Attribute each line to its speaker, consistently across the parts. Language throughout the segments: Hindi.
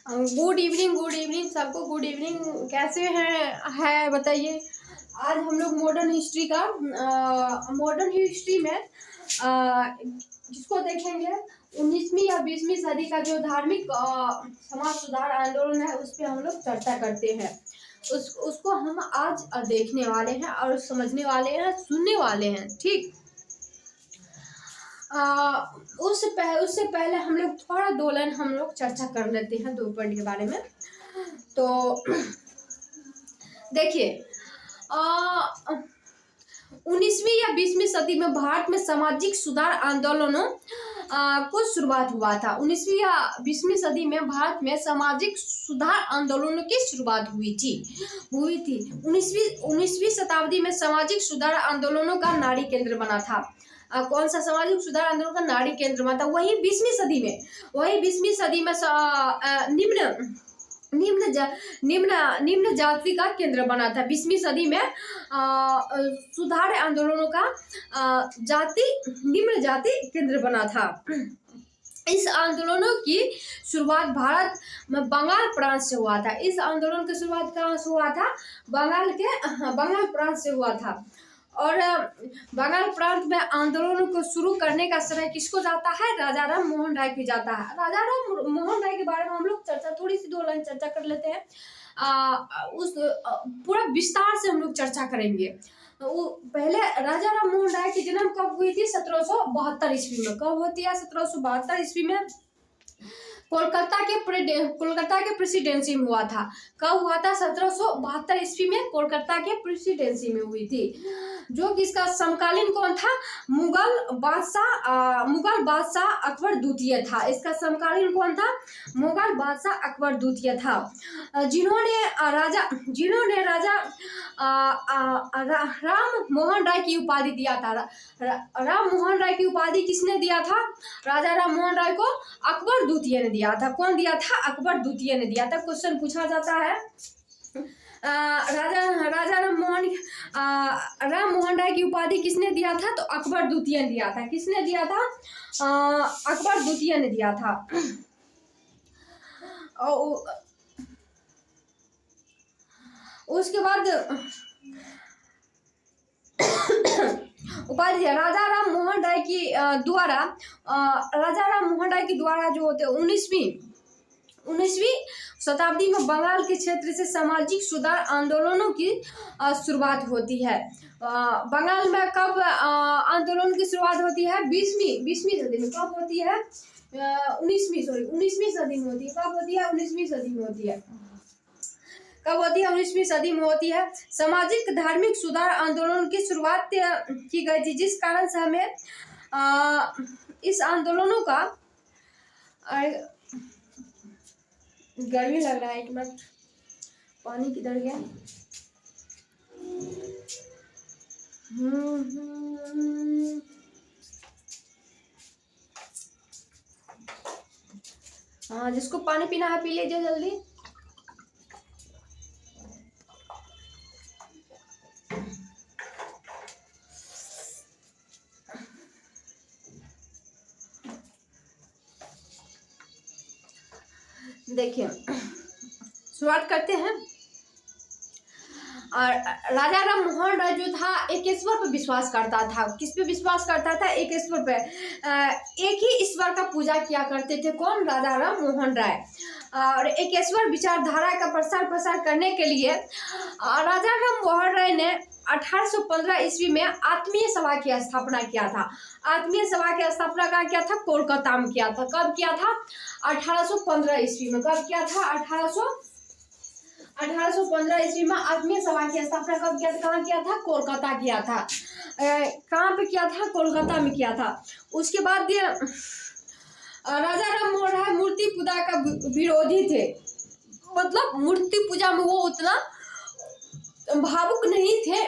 Speaker 1: गुड इवनिंग सबको। Good evening. कैसे हैं बताइए। आज हम लोग मॉडर्न हिस्ट्री में जिसको देखेंगे 19वीं या 20वीं सदी का जो धार्मिक समाज सुधार आंदोलन है उस पर हम लोग चर्चा करते हैं। उसको हम आज देखने वाले हैं और समझने वाले हैं, सुनने वाले हैं। ठीक। उससे पहले हम लोग थोड़ा 2 लाइन हम लोग चर्चा कर लेते हैं 2 पॉइंट के बारे में। तो देखिए 19वीं या 20वीं सदी में भारत में सामाजिक सुधार आंदोलनों को शुरुआत हुआ था। 19वीं या 20वीं सदी में भारत में सामाजिक सुधार आंदोलनों की शुरुआत हुई थी। 19वीं शताब्दी में सामाजिक सुधार आंदोलनों का नाड़ी केंद्र बना था। कौन सा सामाजिक सुधार आंदोलन का नाड़ी केंद्र बना था? वही 20वीं सदी में निम्न जाति का केंद्र बना था। 20वीं सदी में सुधार आंदोलनों का निम्न जाति केंद्र बना था। इस आंदोलनों की शुरुआत भारत में बंगाल प्रांत से हुआ था। इस आंदोलन की शुरुआत कहाँ से हुआ था? बंगाल प्रांत से हुआ था। और बंगाल प्रांत में आंदोलनों को शुरू करने का श्रेय किसको जाता है? राजा राम मोहन राय को जाता है। राजा राम मोहन राय के बारे में हम लोग थोड़ी सी 2 लाइन चर्चा कर लेते हैं। पूरा विस्तार से हम लोग चर्चा करेंगे। पहले राजा राम मोहन राय की जन्म कब हुई थी? 1772 ईस्वी में। कब होती है? 1772 ईस्वी में कोलकाता के प्रेसिडेंसी में हुआ था। कब हुआ था? 1772 ईस्वी में कोलकाता के प्रेसिडेंसी में हुई थी। जो कि इसका समकालीन कौन था? मुगल बादशाह अकबर द्वितीय था। इसका समकालीन कौन था? मुगल बादशाह अकबर द्वितीय था। जिन्होंने राजा राम मोहन राय की उपाधि दिया था। राम मोहन राय की उपाधि किसने दिया था? राजा राम मोहन राय को अकबर द्वितीय ने दिया था। कौन दिया था? अकबर द्वितीय ने दिया था। क्वेश्चन पूछा जाता है राजा राम मोहन राय की उपाधि किसने दिया था? तो अकबर द्वितीय ने दिया था। किसने दिया था? अकबर द्वितीय ने दिया था। उसके बाद उपाधि राजा राम मोहन राय की द्वारा जो होते 19वीं शताब्दी में बंगाल के क्षेत्र से सामाजिक सुधार आंदोलनों की शुरुआत होती है। बंगाल में कब आंदोलन की शुरुआत होती है? 20वीं सदी में। कब होती है? 19वीं सदी में होती है। कब होती है? 19वीं सदी में होती है। कब होती है? 19वीं सदी में होती है। सामाजिक धार्मिक सुधार आंदोलन की शुरुआत की गई थी, जिस कारण से हमें इस आंदोलनों का गर्मी लग रहा है। 1 मिनट, पानी किधर गया? हाँ, जिसको पानी पीना है पी लीजिए जल्दी। देखिए शुरुआत करते हैं। और राजा राम मोहन राय जो था एक ईश्वर पर विश्वास करता था। किस पे विश्वास करता था? एक ईश्वर पे। एक ही ईश्वर का पूजा किया करते थे। कौन? राजा राम मोहन राय। और एक ईश्वर विचारधारा का प्रसार करने के लिए राजा राम मोहन राय ने 1815 ईस्वी में आत्मीय सभा की स्थापना किया था। आत्मीय सभा की स्थापना कहाँ किया था? कोलकाता में किया था। कब किया था? 1815 ईस्वी में। कब किया था? 1815 ईस्वी में आत्मीय सभा की स्थापना कब किया था? कहाँ किया था? कोलकाता किया था। कहाँ पे किया था? कोलकाता में किया था। उसके बाद राजा राम मोहन राय मूर्ति पूजा का विरोधी थे। मतलब मूर्ति पूजा में वो उतना भावुक नहीं थे।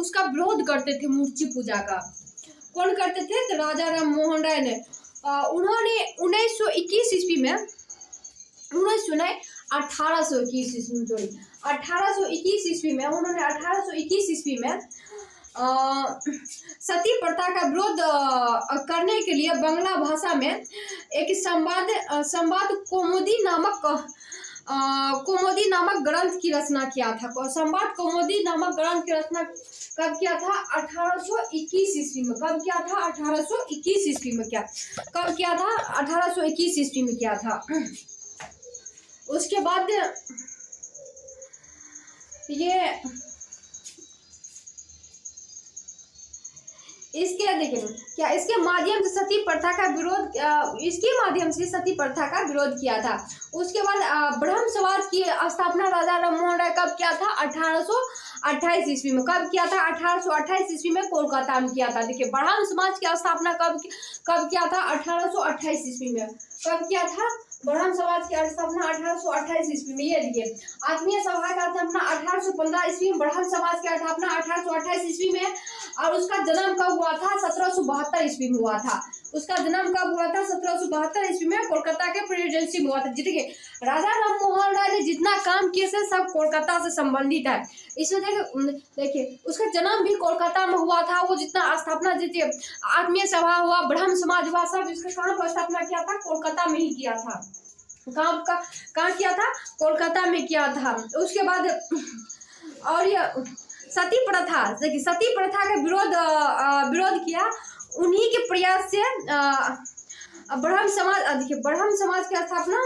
Speaker 1: उसका विरोध करते थे मूर्ति पूजा का। कौन करते थे? तो राजा राम मोहन राय ने उन्होंने 1821 ईस्वी में 1821 ईस्वी में उन्होंने 1821 ईस्वी में सती प्रथा का विरोध करने के लिए बांग्ला भाषा में एक संवाद कौमुदी नामक ग्रंथ की रचना किया था। संवाद कौमुदी नामक ग्रंथ की रचना कब किया था? 1821 ईस्वी में। कब किया था? 1821 ईस्वी में। कब किया था? 1821 ईस्वी में किया था। उसके बाद ये इसके देखिए क्या इसके माध्यम से सती प्रथा का विरोध सती प्रथा का विरोध किया था। उसके बाद ब्रह्म समाज की स्थापना राजा राम मोहन राय कब किया था? 1828 ईस्वी में। कब किया था? 1828 ईस्वी में कोलकाता में किया था। देखिए ब्रह्म समाज की स्थापना कब किया था? 1828 ईस्वी में। कब किया था? ब्रह्म समाज की स्थापना 1828 ईस्वी में। ये देखिए आत्मीय सभा का स्थापना 1815 ईस्वी में, ब्रह्म समाज की स्थापना 1828 ईस्वी में। और उसका जन्म कब हुआ था? 1772 ईस्वी में हुआ था। उसका जन्म कब हुआ था? 1772 ईस्वी में कोलकाता के प्रेसिडेंसी में हुआ था। देखिए राजा राम मोहन राय ने जितना काम किए थे सब कोलकाता से संबंधित है। इसमें देखिए उसका जन्म भी कोलकाता में हुआ था। वो जितना स्थापना देखिए आत्मीय सभा हुआ, ब्रह्म समाज हुआ, सब इसका कहाँ पर स्थापना किया था? कोलकाता में ही किया था। कहाँ किया था? कोलकाता में किया था। उसके बाद और ये सती प्रथा, देखिए सती प्रथा का विरोध किया उन्हीं के प्रयास से ब्रह्म समाज की स्थापना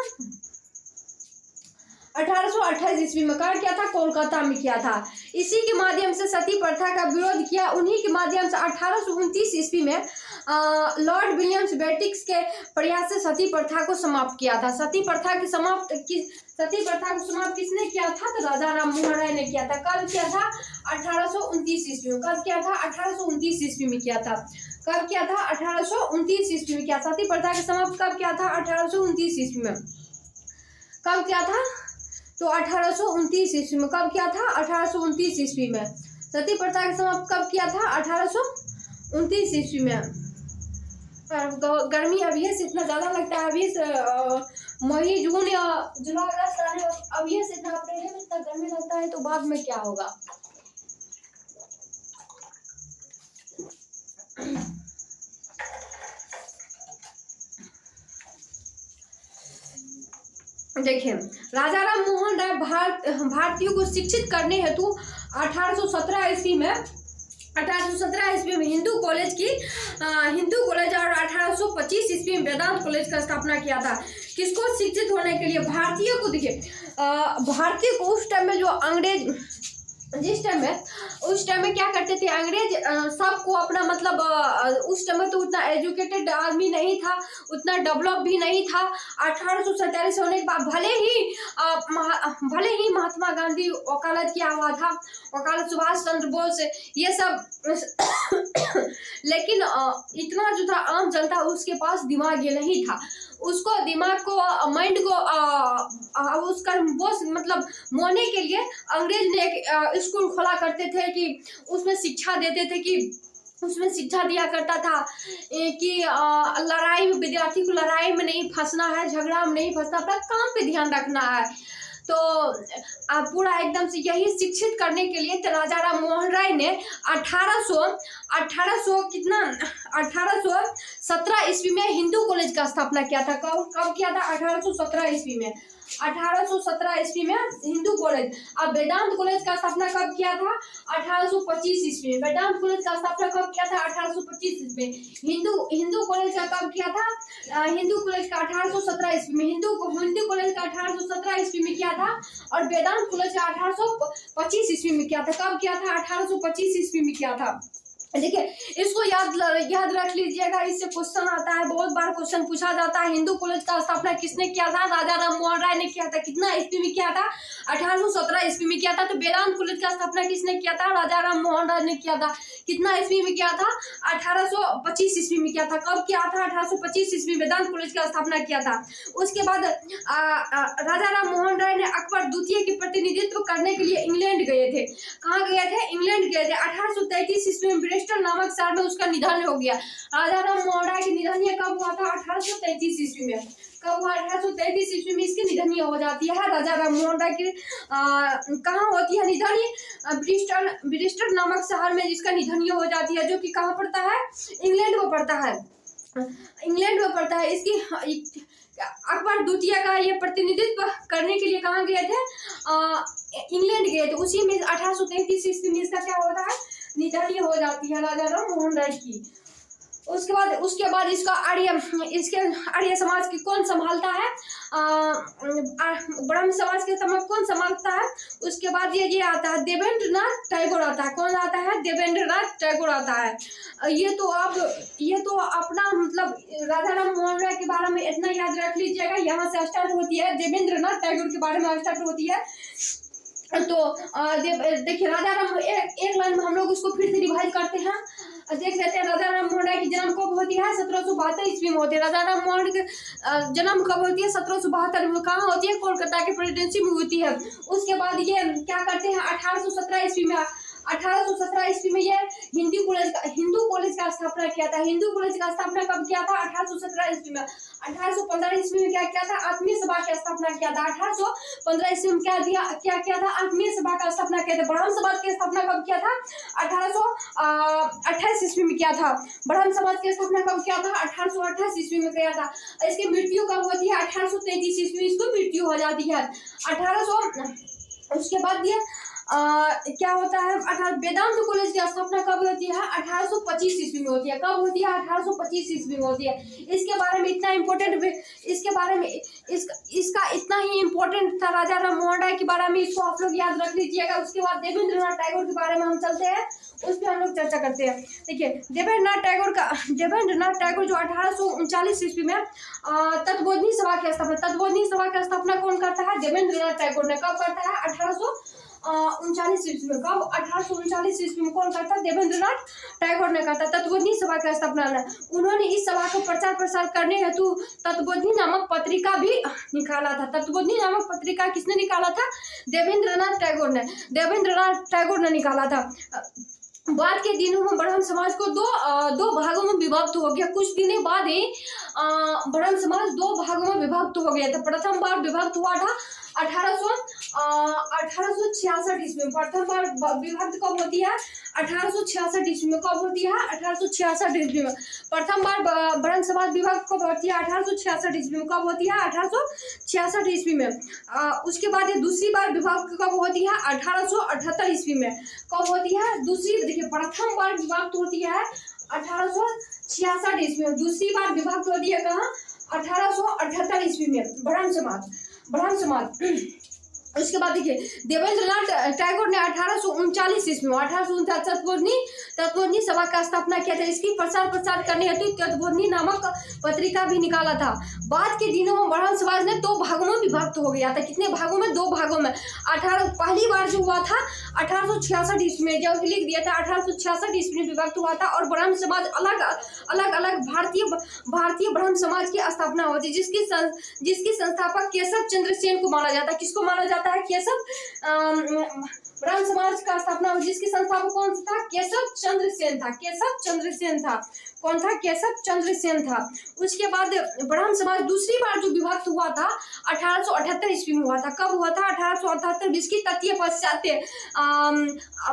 Speaker 1: 1828 ईस्वी में किया था, कोलकाता में किया था। इसी के माध्यम से सती प्रथा का विरोध किया उन्हीं के माध्यम से 1829 ईस्वी में लॉर्ड विलियम्स बेटिक्स के प्रयास से सती प्रथा को समाप्त किया था। सती प्रथा को समाप्त किसने किया था? तो राजा राम मोहन राय ने किया था। कब किया था? 1829 ईस्वी में। कब किया था? 1829 ईस्वी में किया था। कब किया था? 1829 ईस्वी में किया। सती प्रथा के समाप्त कब किया था? 1829 ईस्वी में। कब किया था? तो 1829 ईस्वी में। कब किया था? 1829 ईस्वी में। सती प्रथा के समाप्त कब किया था? 1829 ईस्वी में। गर्मी अभी से इतना ज़्यादा लगता है, अभी से मई जून या जुलाई अगस्त आने अभी से इतना अप्रैल में इतना गर्मी लगता है, तो बाद में क्या होगा? देखिए राजा राम मोहन राय भारतीयों को शिक्षित करने हेतु 1817 ईस्वी में हिंदू कॉलेज और 1825 ईस्वी में वेदांत कॉलेज का स्थापना किया था। किसको शिक्षित होने के लिए? भारतीयों को। देखिए भारतीय को उस टाइम में जो अंग्रेज उस टाइम में क्या करते थे अंग्रेज, सबको अपना मतलब उस टाइम में तो उतना एजुकेटेड आदमी नहीं था, उतना डेवलप भी नहीं था। 1847 होने के बाद भले ही महात्मा गांधी वकालत किया हुआ था, वकालत सुभाष चंद्र बोस ये सब लेकिन इतना जो था आम जनता उसके पास दिमाग ये नहीं था। उसको दिमाग को माइंड को उसका वो मतलब मोने के लिए अंग्रेज ने एक स्कूल खोला करते थे कि उसमें शिक्षा देते थे, कि उसमें शिक्षा दिया करता था कि लड़ाई में विद्यार्थी को लड़ाई में नहीं फंसना है, झगड़ा में नहीं फंसना, अपना काम पे ध्यान रखना है। तो पूरा एकदम से यही शिक्षित करने के लिए तो राजा राम मोहन राय ने 1817 ईस्वी में हिंदू कॉलेज का स्थापना किया था। कब किया था? 1817 ईस्वी में। 1817 ईस्वी में हिंदू कॉलेज। अब वेदांत कॉलेज का स्थापना कब किया था? 1825 ईस्वी में। वेदांत कॉलेज का स्थापना कब किया था? 1825 ईस्वी में। हिंदू कॉलेज का कब किया था? हिंदू कॉलेज का 1817 ईस्वी में। हिंदू कॉलेज का 1817 ईस्वी में किया था और वेदांत कॉलेज का 1825 ईस्वी में किया था। कब किया था? 1825 ईस्वी में किया था। देखिए इसको याद रख लीजिएगा, इससे क्वेश्चन आता है, बहुत बार क्वेश्चन पूछा जाता है। हिंदू कॉलेज का स्थापना किसने किया था? राजा राम मोहन राय ने किया था। कितना ईस्वी में किया था? 1817 ईस्वी में किया था। तो वेदांत कॉलेज का स्थापना किसने किया था? राजा राम मोहन राय ने किया था। कितना ईस्वी में किया था? 1825 ईस्वी में किया था। कब किया था? 1825 ईस्वी में वेदांत कॉलेज का स्थापना किया था। उसके बाद राजा राम मोहन राय ने अकबर द्वितीय की प्रतिनिधित्व करने के लिए इंग्लैंड गए थे। कहाँ गए थे? इंग्लैंड गए थे। 1833 ईस्वी में ब्रिस्टल नामक शहर में उसका निधन हो गया। राजा राम मोहन राय की निधन कब हुआ था? 1833 ईस्वी में। कब हुआ? 1833 ईस्वी में इसकी निधनी हो जाती है। राजा राम मोहन राय की कहाँ होती है निधनी? ब्रिस्टल नामक शहर में इसका निधनी हो जाती है, जो कि कहाँ पड़ता है? इंग्लैंड में पड़ता है। इंग्लैंड में पड़ता है। इसकी अकबर द्वितीय का ये प्रतिनिधित्व करने के लिए कहाँ गए थे? इंग्लैंड गए थे। उसी में 1833 ईस्वी में इसका क्या होता है? निधनी हो जाती है राजा राम मोहन राय की। उसके बाद इसका आर्य समाज की कौन संभालता है? ब्रह्म समाज के समय कौन संभालता है? उसके बाद ये आता है देवेंद्रनाथ टैगोर आता है। कौन आता है? देवेंद्रनाथ टैगोर आता है। ये तो अपना मतलब राजा राम मोहन राय के बारे में इतना याद रख लीजिएगा। यहाँ से स्टार्ट होती है, देवेंद्रनाथ टैगोर के बारे में स्टार्ट होती है। तो देखिए राजा राम एक लाइन में हम लोग उसको फिर से रिवाइज करते हैं, देख लेते हैं। राजा राम मोहन राय की जन्म कब होती है? 1772 ईस्वी में होती है। राजा राम मोहन की जन्म कब होती है? 1772 में। कहाँ होती है? कोलकाता के प्रेसिडेंसी में होती है। उसके बाद ये क्या करते हैं? 1817 ईस्वी में 1817 ईस्वी में ये हिंदू कॉलेज का स्थापना किया था। हिंदू कॉलेज का स्थापना कब किया था? 1817 ईस्वी में। 1815 ईस्वी में क्या किया था? आत्मीय सभा की स्थापना किया था। 1815 ईस्वी में क्या किया था? आत्मीय सभा का स्थापना किया था। ब्रह्म समाज की स्थापना कब किया था? 1828 ईस्वी में किया था। ब्रह्म समाज की स्थापना कब किया था? 1828 ईस्वी में किया था। इसकी मृत्यु कब होती है? 1833 ईस्वी में इसको मृत्यु हो जाती है। 1800 उसके बाद ये क्या होता है? वेदांत कॉलेज की स्थापना कब होती है? 1825 ईस्वी में होती है। कब होती है? 1825 ईस्वी में होती है। इसके बारे में इतना इम्पोर्टेंट, इसके बारे में इसका इतना ही इम्पोर्टेंट था राजा राम मोहन राय के बारे में, इसको आप लोग याद रख लीजिएगा। उसके बाद देवेंद्रनाथ टैगोर के बारे में हम चलते हैं, उस पर हम लोग चर्चा करते हैं। देखिए देवेंद्रनाथ टैगोर जो 1839 ईस्वी में तत्वबोधिनी सभा की स्थापना कौन करता है? देवेंद्रनाथ टैगोर ने। कब करता है? 1839 ईस्वी में। कब? 1839 ईस्वी में कौन करता है? देवेंद्रनाथ टैगोर ने करता। तत्वबोधिनी सभा की स्थापना। उन्होंने इस सभा को प्रचार प्रसार करने हेतु तत्वबोधिनी नामक पत्रिका भी निकाला था। तत्वबोधिनी नामक पत्रिका किसने निकाला था? देवेंद्रनाथ टैगोर ने निकाला था। बाद के दिनों में ब्रह्म समाज को दो भागों में विभक्त हो गया। कुछ दिनों बाद ही ब्रह्म समाज 2 भागों में विभक्त हो गया था। प्रथम बार विभक्त हुआ था 1866 ईस्वी में। प्रथम बार विभक्त कब होती है? 1866 ईस्वी में। कब होती है? 1866 ईस्वी में। प्रथम बार ब्रह्म समाज विभक्त कब होती है? 1866 ईस्वी में। कब होती है? 1866 ईस्वी में। उसके बाद ये दूसरी बार विभक्त कब होती है? 1878 ईस्वी में। कब होती है? देखिए प्रथम बार विभक्त होती है 1866 ईस्वी में। दूसरी बार विभक्त होती है कहाँ? 1878 ईस्वी में। ब्रह्म समाज उसके बाद देखिए देवेंद्रनाथ टैगोर ने 1839 ईस्वी में तत्वबोधिनी सभा का स्थापना किया था। इसकी प्रचार करने हेतु तत्वबोधिनी नामक पत्रिका भी निकाला था। बाद के दिनों में ब्रह्म समाज ने 2 भागों में विभक्त हो गया था। कितने भागों में? 2 भागों में। पहली बार जो हुआ था 1866 ईस्वी में, जो लिख दिया था 1866 ईस्वी में विभक्त हुआ था। और ब्रह्म समाज अलग भारतीय ब्रह्म समाज की स्थापना होती, जिसकी संस्थापक केशव चंद्र सेन को माना जाता है। किसको माना जाता है? केशव ब्रह्म समाज का स्थापना हुई, जिसके संस्थापक कौन था? केशव चंद्र सेन था। कौन था? केशव चंद्र सेन था। उसके बाद ब्रह्म समाज दूसरी बार जो विभक्त हुआ था 1878 ईस्वी में हुआ था। कब हुआ था? 1878। जिसकी तथ्य पश्चात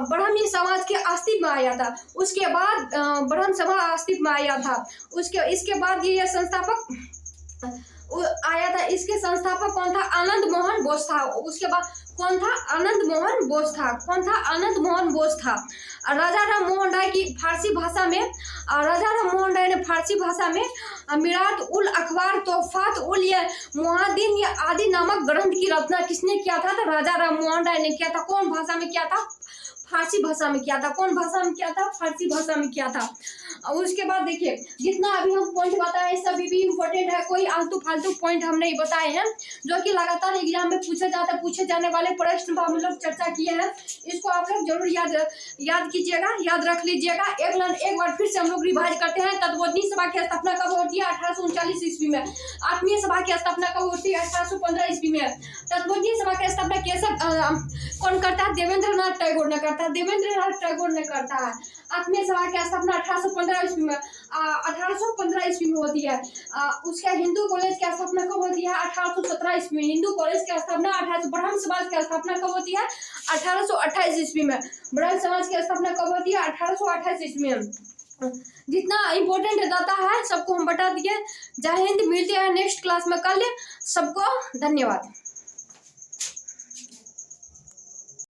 Speaker 1: ब्रह्म समाज के अस्तित्व में आया था। उसके बाद ब्रह्म समाज अस्तित्व में आया था। इसके बाद ये संस्थापक आया था। इसके संस्थापक कौन था? आनंद मोहन बोस था। उसके बाद कौन था? आनंद मोहन बोस था। राजा राम मोहन राय की फारसी भाषा में राजा राम मोहन राय ने फारसी भाषा में मिरात उल अखबार तोहफात उल मुहाद्दीन आदि नामक ग्रंथ की रचना किसने किया था? तो राजा राम मोहन राय ने किया था। कौन भाषा में किया था? फारसी भाषा में किया था। कौन भाषा में किया था? फारसी भाषा में किया था। और उसके बाद देखिए जितना अभी हम पॉइंट बताए सभी भी इम्पोर्टेंट है। कोई आलतू फालतू पॉइंट हम नहीं बताए हैं, जो कि लगातार एग्जाम में पूछे जाने वाले प्रश्न पर हम लोग चर्चा किए हैं। इसको आप लोग जरूर याद कीजिएगा, याद रख लीजिएगा। एक बार फिर से हम लोग रिवाइज करते हैं। तत्वबोधिनी सभा की स्थापना कब होती है? 1839 ईस्वी में। आत्मीय सभा की स्थापना कब होती है? 1815 ईस्वी में। तत्वबोधिनी सभा की स्थापना कौन करता है? देवेंद्रनाथ टैगोर ने करता है। आत्मीय सभा की स्थापना 1815 ईस्वी में होती है। उसका हिंदू कॉलेज की स्थापना कब 1817 ईस्वी में। हिंदू कॉलेज की स्थापना 1800। ब्रह्म समाज की स्थापना कब होती है? 1828 ईस्वी में। ब्रह्म समाज की स्थापना कब होती है? 1828 ईस्वी में। जितना इम्पोर्टेंट डाटा है सबको हम बता दिए। जय हिंद, मिलते हैं नेक्स्ट क्लास में कल। सबको धन्यवाद।